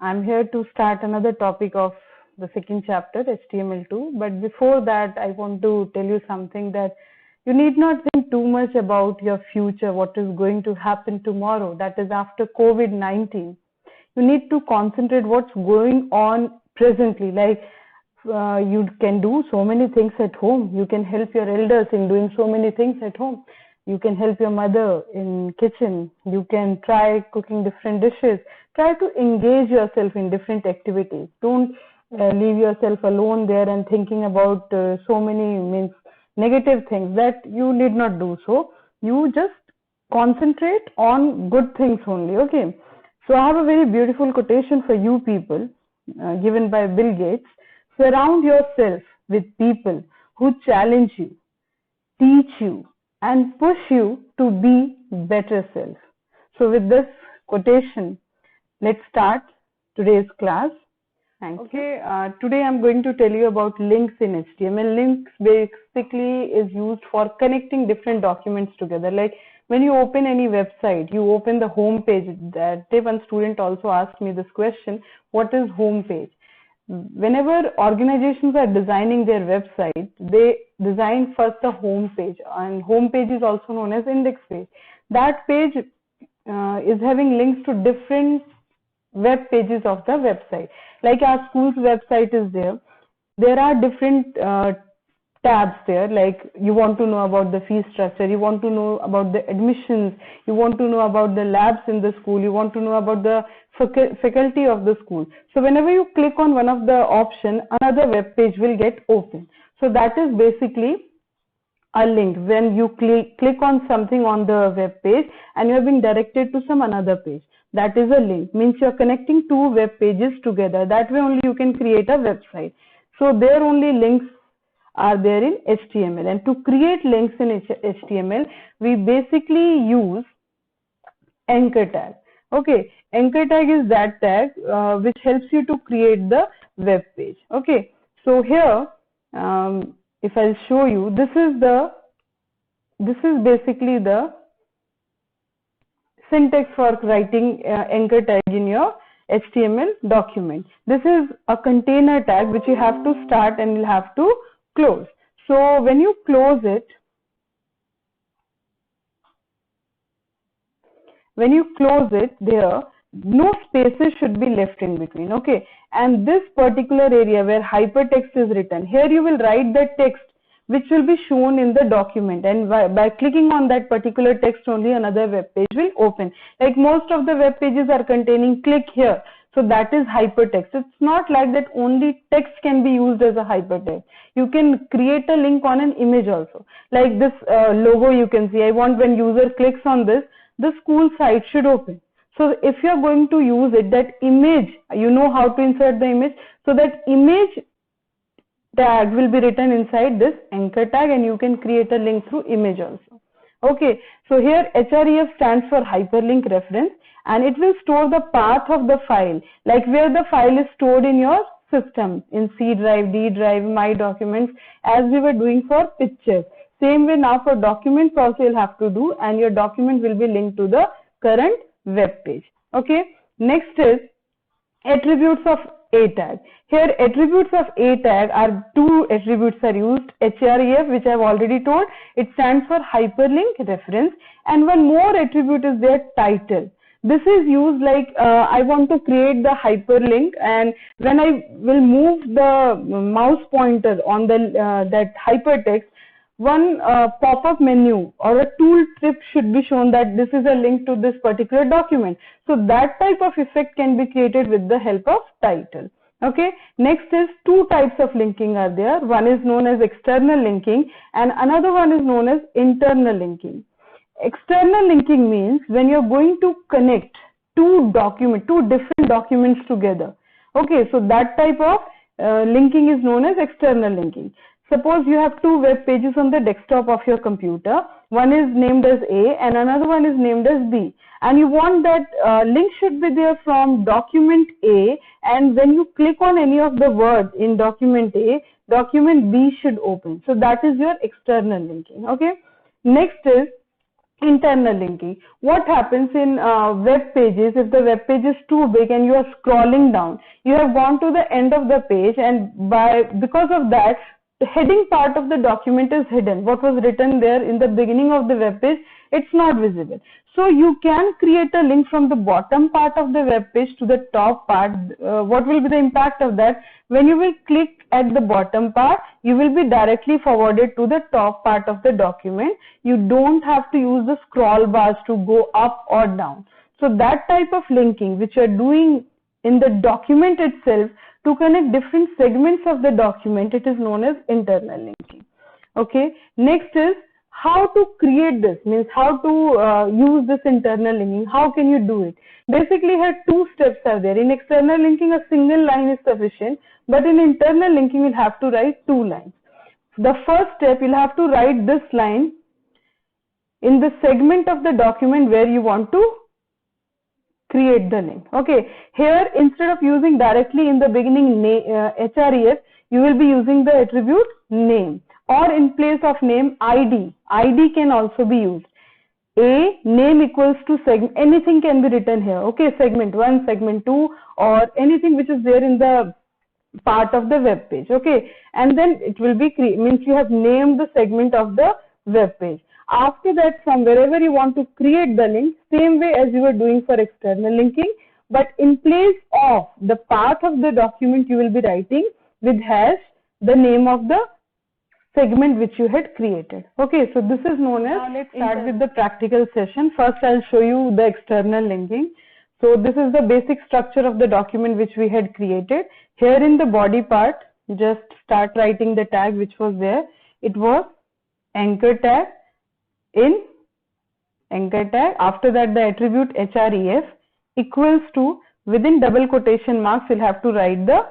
I'm here to start another topic of the second chapter, HTML2. But before that, I want to tell you something that you need not think too much about your future, what is going to happen tomorrow, that is after COVID-19. You need to concentrate what's going on presently. Like you can do so many things at home. You can help your elders in doing so many things at home. You can help your mother in kitchen. You can try cooking different dishes. Try to engage yourself in different activities. Don't leave yourself alone there and thinking about so many negative things that you need not do so. You just concentrate on good things only. Okay. So I have a very beautiful quotation for you people given by Bill Gates. Surround yourself with people who challenge you, teach you, and push you to be better self. So with this quotation, let's start today's class. Okay, today I'm going to tell you about links in HTML. Links basically is used for connecting different documents together. Like when you open any website, you open the home page. That day one student also asked me this question, what is home page? Whenever organizations are designing their website, they design first the home page, and home page is also known as index page. That page is having links to different web pages of the website. Like our school's website is there. There are different tabs there, like you want to know about the fee structure, you want to know about the admissions, you want to know about the labs in the school, you want to know about the faculty of the school. So whenever you click on one of the option, another web page will get open. So that is basically a link. When you click on something on the web page and you are being directed to some another page, that is a link. Means you are connecting two web pages together. That way only you can create a website. So there only links are there in HTML, and to create links in HTML we basically use anchor tag. Okay, anchor tag is that tag which helps you to create the web page. Okay, so here if I'll show you, this is basically the syntax for writing anchor tag in your HTML document. This is a container tag which you have to start and you'll have to close. So when you close it, there, no spaces should be left in between. Okay, and this particular area where hypertext is written, here you will write the text which will be shown in the document, and by clicking on that particular text only another web page will open. Like most of the web pages are containing click here, so that is hypertext. It's not like that only text can be used as a hypertext. You can create a link on an image also. Like this logo you can see, I want when user clicks on this, the school site should open. So if you are going to use it, that image, you know how to insert the image, so that image tag will be written inside this anchor tag, and you can create a link through image also. Okay, so here href stands for hyperlink reference, and it will store the path of the file, like where the file is stored in your system, in C drive, D drive, My Documents, as we were doing for pictures. Same way now for documents also you'll have to do, and your document will be linked to the current web page. Okay, next is attributes of a tag. Here attributes of a tag are two attributes are used, href, which I have already told, it stands for hyperlink reference, and one more attribute is their title. This is used like I want to create the hyperlink, and when I will move the mouse pointer on the that hypertext, one pop-up menu or a tool tip should be shown that this is a link to this particular document. So that type of effect can be created with the help of title. Okay, next is two types of linking are there. One is known as external linking and another one is known as internal linking. External linking means when you're going to connect two different documents together. Okay, so that type of linking is known as external linking. Suppose you have two web pages on the desktop of your computer. One is named as A and another one is named as B. And you want that link should be there from document A, and when you click on any of the words in document A, document B should open. So that is your external linking. Okay. Next is Internal linking. What happens in web pages, if the web page is too big and you are scrolling down, you have gone to the end of the page, and because of that, the heading part of the document is hidden. What was written there in the beginning of the web page, it's not visible. So you can create a link from the bottom part of the web page to the top part. What will be the impact of that? When you will click at the bottom part, you will be directly forwarded to the top part of the document. You don't have to use the scroll bars to go up or down. So that type of linking which you are doing in the document itself to connect different segments of the document, it is known as internal linking. Okay. Next is how to create this, means how to use this internal linking. How can you do it? Basically, here two steps are there. In external linking, a single line is sufficient, but in internal linking, you'll have to write two lines. The first step, you'll have to write this line in the segment of the document where you want to create the link. Okay, here instead of using directly in the beginning href, you will be using the attribute name, or in place of name id. id can also be used. A name equals to segment, anything can be written here. Okay, segment 1, segment 2, or anything which is there in the part of the web page. Okay, and then it will be means you have named the segment of the web page. After that, from wherever you want to create the link, same way as you were doing for external linking, but in place of the path of the document, you will be writing with hash the name of the segment which you had created. Okay, so this is known as, let's start with the practical session. First, I'll show you the external linking. So this is the basic structure of the document which we had created. Here in the body part, just start writing the tag which was there. It was anchor tag. In anchor tag, after that the attribute href equals to, within double quotation marks, you'll have to write the,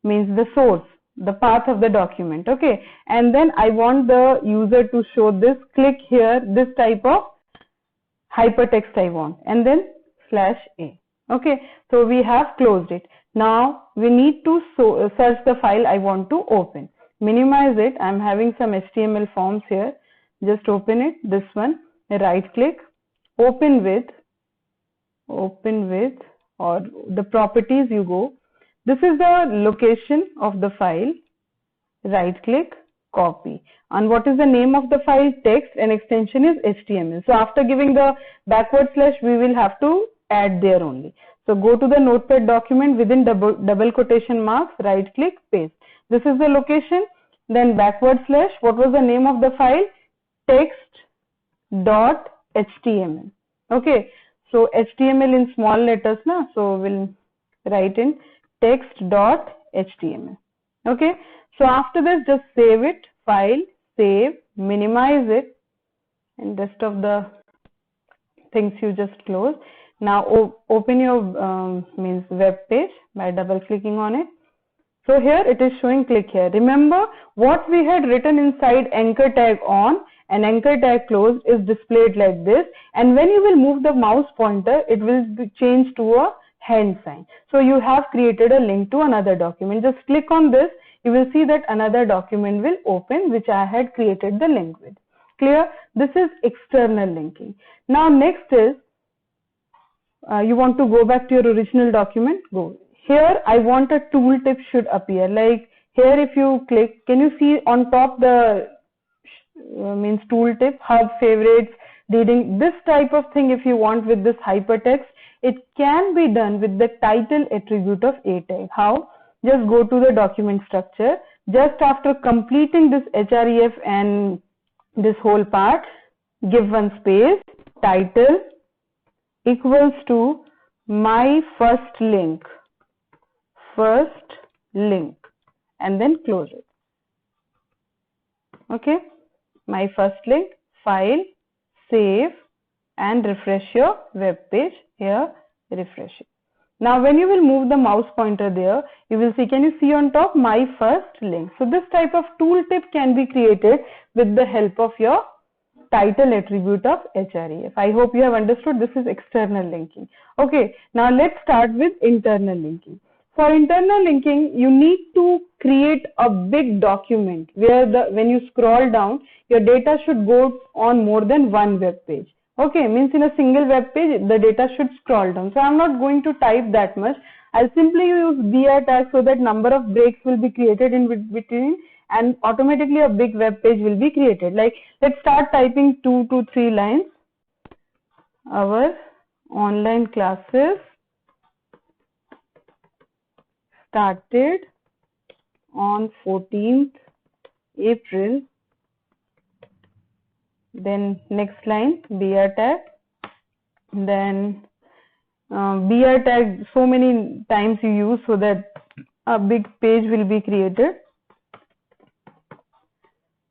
means the source, the path of the document. Okay, and then I want the user to show this, click here, this type of hypertext I want, and then /a. Okay, so we have closed it. Now we need to search the file I want to open. Minimize it. I'm having some HTML forms here. Just open it, this one, right click, open with, or the properties you go. This is the location of the file, right click, copy. And what is the name of the file? Text, and extension is HTML. So after giving the backward slash, we will have to add there only. So go to the notepad document, within double quotation marks, right click, paste. This is the location, then backward slash, what was the name of the file? Text.html. Okay, so HTML in small letters, na? So we'll write in text.html. Okay, so after this, just save it, file, save, minimize it, and rest of the things you just close. Now open your means web page by double clicking on it. So here it is showing, click here. Remember what we had written inside anchor tag on and anchor tag closed is displayed like this, and when you will move the mouse pointer, it will be changed to a hand sign. So you have created a link to another document. Just click on this, you will see that another document will open which I had created the link with. Clear? This is external linking. Now next is, you want to go back to your original document, go. Here I want a tooltip should appear, like here if you click, can you see on top the means tooltip, hub, favorites, reading, this type of thing if you want with this hypertext, it can be done with the title attribute of a tag. How? Just go to the document structure, just after completing this href and this whole part, give one space, title equals to my first link, and then close it. Okay, my first link, file, save, and refresh your web page. Here, refresh it. Now when you will move the mouse pointer there, you will see, can you see on top, my first link. So this type of tooltip can be created with the help of your title attribute of href. I hope you have understood. This is external linking. Okay, now let's start with internal linking. For internal linking, you need to create a big document where when you scroll down, your data should go on more than one web page. Okay, means in a single web page, the data should scroll down. So I'm not going to type that much. I'll simply use BR tag so that number of breaks will be created in between and automatically a big web page will be created. Like, let's start typing 2 to 3 lines. Our online classes started on 14th April. Then next line, BR tag. Then BR tag so many times you use so that a big page will be created.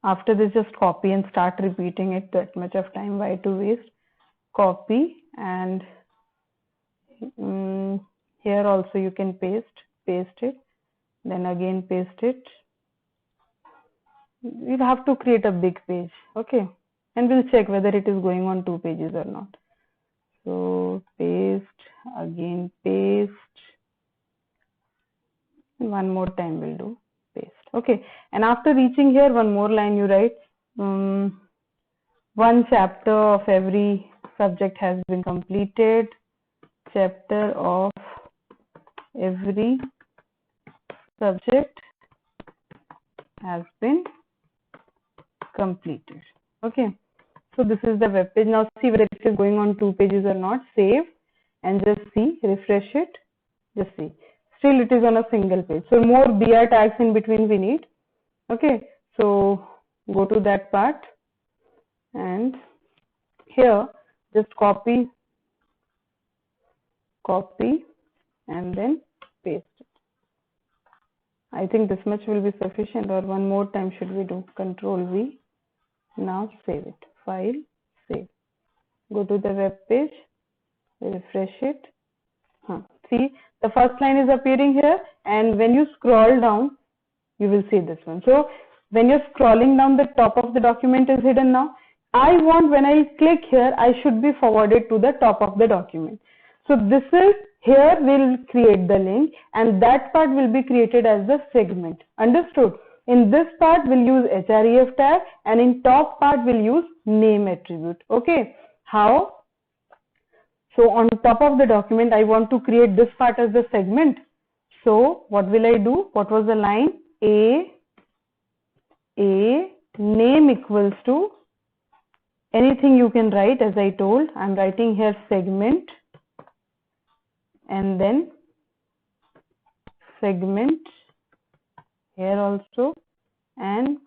After this, just copy and start repeating it. That much of time, why to waste? Copy, and here also you can paste it, then again paste it. You have to create a big page. Okay, and we'll check whether it is going on 2 pages or not. So paste, again paste, and one more time we'll do paste. Okay, and after reaching here, one more line you write, one chapter of every subject has been completed. Chapter of every subject has been completed. Okay, so this is the web page. Now see whether it is going on 2 pages or not. Save and just see, refresh it, just see. Still it is on a single page. So more BR tags in between we need. Okay, so go to that part and here just copy and then paste it. I think this much will be sufficient, or one more time should we do? Control V. Now save it. File, save. Go to the web page, refresh it. See, the first line is appearing here, and when you scroll down, you will see this one. So when you're scrolling down, the top of the document is hidden now. I want, when I click here, I should be forwarded to the top of the document. So this is, here we'll create the link, and that part will be created as the segment. Understood? In this part we'll use href tag, and in top part we'll use name attribute. Okay, how? So on top of the document, I want to create this part as the segment. So what will I do? What was the line? A name equals to anything you can write. As I told, I'm writing here segment, and then segment here also, and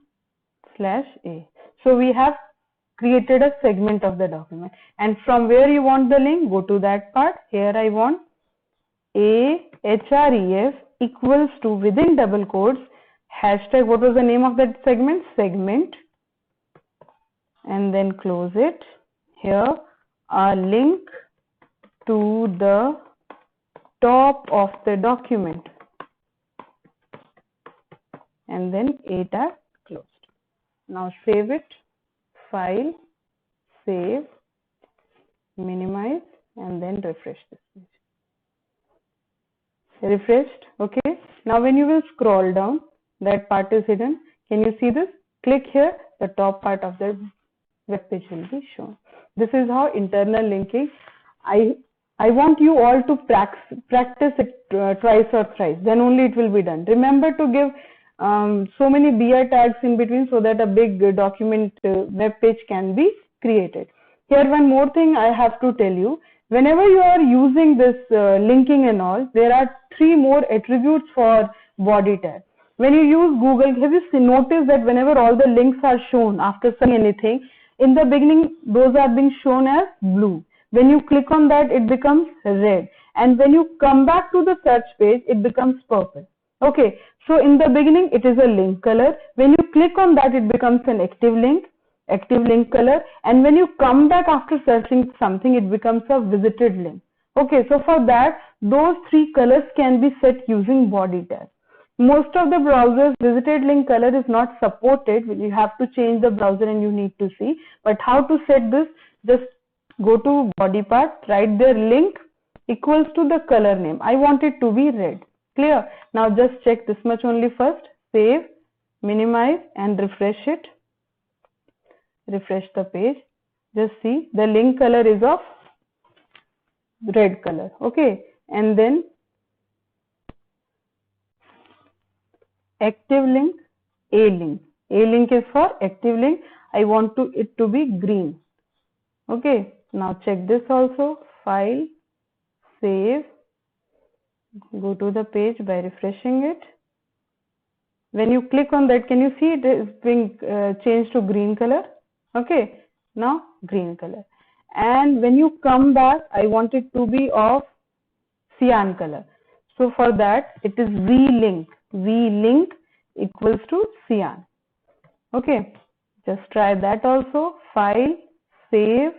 /a. So we have created a segment of the document, and from where you want the link, go to that part. Here I want a href equals to, within double quotes, hashtag, what was the name of that segment? Segment, and then close it. Here a link to the top of the document, and then a tag, closed. Now save it. File, save, minimize, and then refresh this page. Refreshed. Okay, now when you will scroll down, that part is hidden. Can you see this? Click here, the top part of the web page will be shown. This is how internal linking. I want you all to practice it twice or thrice, then only it will be done. Remember to give so many BR tags in between so that a big document web page can be created. Here one more thing I have to tell you. Whenever you are using this linking and all, there are 3 more attributes for body tag. When you use Google, have you noticed that whenever all the links are shown after saying anything, in the beginning those are being shown as blue. When you click on that, it becomes red, and when you come back to the search page, it becomes purple. Okay, so in the beginning it is a link color. When you click on that, it becomes an active link color, and when you come back after searching something, it becomes a visited link. Okay, so for that, those 3 colors can be set using body tag. Most of the browsers, visited link color is not supported. You have to change the browser and you need to see. But how to set this? Just go to body part, write there link equals to the color name. I want it to be red. Clear? Now just check this much only first. Save, minimize and refresh it. Refresh the page. Just see the link color is of red color. Okay. And then active link, A link. A link is for active link. I want it to be green. Okay. Now check this also. File, save. Go to the page by refreshing it. When you click on that, can you see it is being changed to green color? Okay, now green color. And when you come back, I want it to be of cyan color. So for that, it is V-link. V-link equals to cyan. Okay, just try that also. File, save,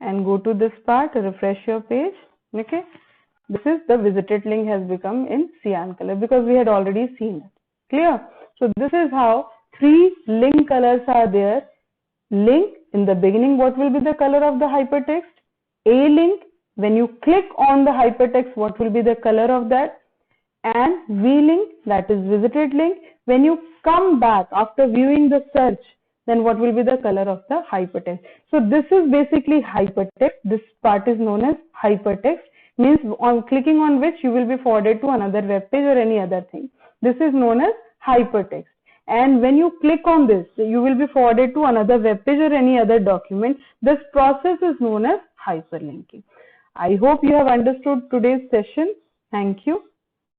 and go to this part, refresh your page. Okay. This is the visited link has become in cyan color because we had already seen it. Clear? So this is how 3 link colors are there. Link, in the beginning, what will be the color of the hypertext? A link, when you click on the hypertext, what will be the color of that? And V link, that is visited link. When you come back after viewing the search, then what will be the color of the hypertext? So this is basically hypertext. This part is known as hypertext. Means on clicking on which you will be forwarded to another web page or any other thing. This is known as hypertext. And when you click on this, you will be forwarded to another web page or any other document. This process is known as hyperlinking. I hope you have understood today's session. Thank you.